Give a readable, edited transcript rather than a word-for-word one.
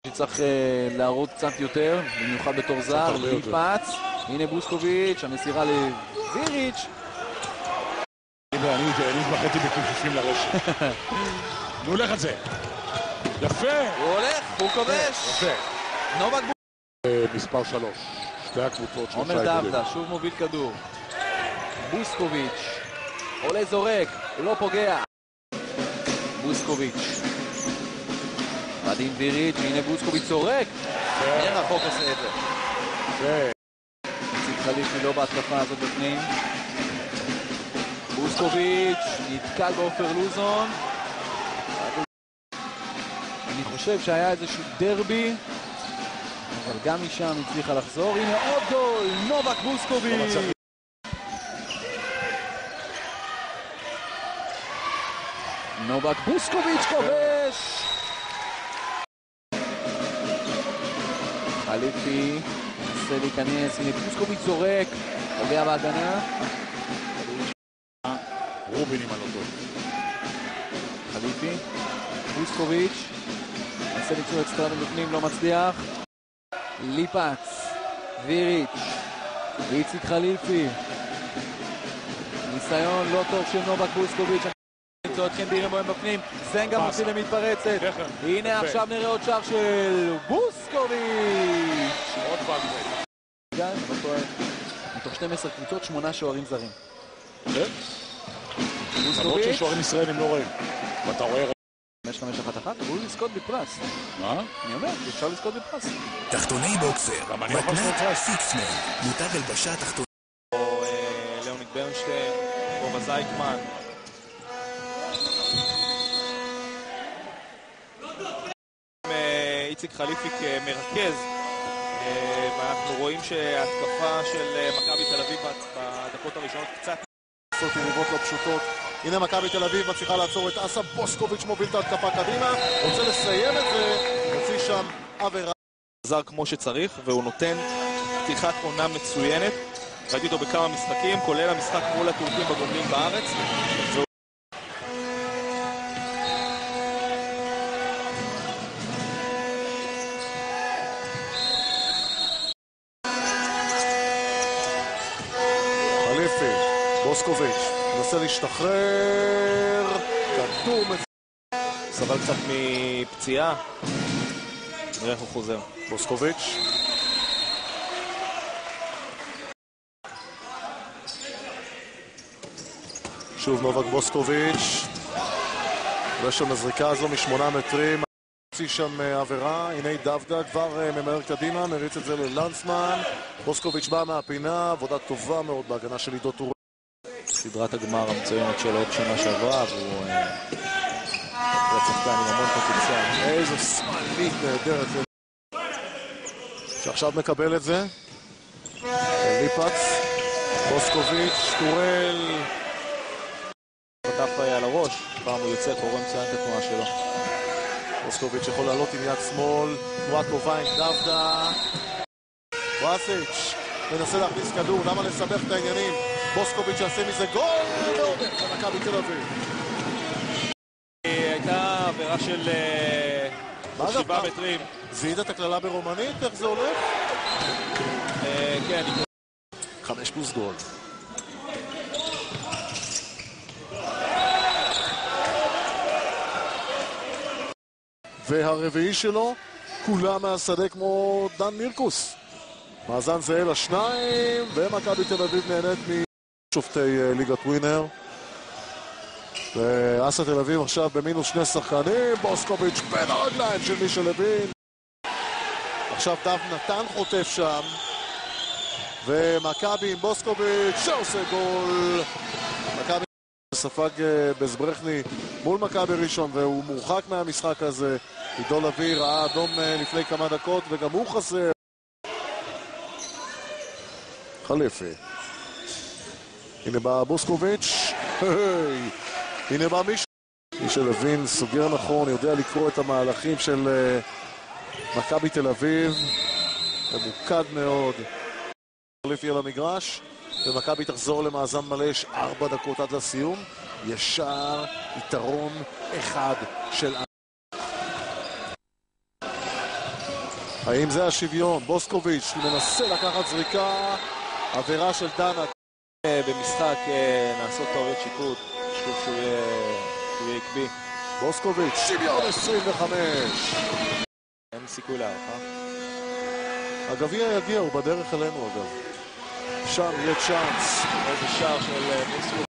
שצריך להראות קצת יותר, במיוחד בתור זר, ליפץ, הנה בוסקוביץ', המסירה לוויריץ'. אני התמחיתי בכיפופים לרשת. נו, הולך את זה. יפה! הוא הולך, הוא כובש! יפה. נובק מספר 3. שתי הקבוצות, 3 עומר דוודה, שוב מוביל כדור. בוסקוביץ' עולה זורק, לא פוגע. בוסקוביץ' ועדין ויריץ', והנה בוסקוביץ' זורק. אין רחוק עושה את זה. איציק חליפי לא בהתקפה הזאת בפנים. בוסקוביץ' נתקל באופר לוזון. אני חושב שהיה איזשהו דרבי, אבל גם משם הצליחה לחזור. הנה עוד גול, נובק בוסקוביץ'. נובק בוסקוביץ' כובש. חליפי מנסה להיכנס, הנה בוסקוביץ' זורק, פוגע בהגנה. רובין עם הלוטו. חליפי, בוסקוביץ' מנסה ליצור אקסטרה מבפנים, לא מצליח. ליפץ, ויריץ', איציק חליפי. ניסיון לא טוב של נובק בוסקוביץ'. למצוא אתכם בירים בהם בפנים. זנגה מוציא למתפרצת. הנה עכשיו נראה עוד שער של בוסקוביץ'. עוד פעם. מתוך 12 קבוצות, 8 שוערים זרים. למרות ששוערים ישראלים לא רואים. ואתה רואה... 5-5-1-1, הוא לזכות בפרס. מה? אני אומר, אפשר לזכות בפרס. תחתוני בוקסר, מתנת סיקסמן, מותג הלבשה תחתוני. או ליאוניד ברנשטיין, רובה זייקמן. איציק חליפי כמרכז, ואנחנו רואים שההתקפה של מכבי תל אביב בדקות הראשונות קצת לעשות יריבות לא פשוטות. הנה מכבי תל אביב מצליחה לעצור את אסה. בוסקוביץ' מוביל את ההתקפה קדימה, רוצה לסיים את זה, הוציא שם עבירה. זר כמו שצריך, והוא נותן פתיחת עונה מצוינת. ראיתי אותו בכמה משחקים, כולל המשחק מול הטורקים בגומלין בארץ. חליפי, בוסקוביץ' מנסה להשתחרר, כדור סבל קצת מפציעה, נראה איך הוא חוזר. בוסקוביץ' שוב נובק בוסקוביץ' ויש שם הזריקה הזו מ8 מטרים, הוציא שם עבירה. הנה דוודה כבר ממהר קדימה, מריץ את זה ללנסמן. בוסקוביץ' בא מהפינה, עבודה טובה מאוד בהגנה של עידו טורן. סדרת הגמר המצוינת שלו בשנה שעברה, והוא שחקן עם המון פוטנציאל. איזו שמאלית נהדרת שעכשיו מקבל את זה. ליפץ, בוסקוביץ', טורל פתח על הראש, פעם הוא יוצא, קורא מצוין את התנועה שלו. בוסקוביץ' יכול לעלות עם יד שמאל, תנועה טובה עם דוודה. וואסיץ' מנסה להכניס כדור, למה לסבך את העניינים? בוסקוביץ' יעשה מזה גול ועומד למכבי תל אביב. הייתה עבירה של 7 מטרים. זיהית את הכללה ברומנית? איך זה הולך? כן. 5+ גול. והרביעי שלו, כולם מהשדה כמו דן מירקוס. מאזן זהה לשניים, ומכבי תל אביב נהנית משופטי ליגת ווינר. ואסה תל אביב עכשיו במינוס 2 שחקנים, בוסקוביץ' בין הרגליים של מישל לוין. עכשיו דב נתן חוטף שם, ומכבי עם בוסקוביץ' שעושה גול. מכבי ספג בזברחני מול מכבי ראשון, והוא מורחק מהמשחק הזה. עידו לוי ראה אדום לפני כמה דקות, וגם הוא חסר. חליפי. הנה בא בוסקוביץ', הנה בא מישל לוין, סוגר נכון, יודע לקרוא את המהלכים של מכבי תל אביב, ממוקד מאוד. חליפי על המגרש, ומכבי תחזור למאזן מלא, יש 4 דקות עד לסיום, ישר יתרון 1 של האם זה השוויון? בוסקוביץ' מנסה לקחת זריקה, עבירה של דנה. במשחק נעשות טעויות שיפוט, חשוב שהוא יהיה עקבי. בוסקוביץ', שוויון 25. אין סיכוי להערכה. הגביע יגיע, הוא בדרך אלינו אגב. שם יהיה צ'אנס. איזה שער של בוסקוביץ'.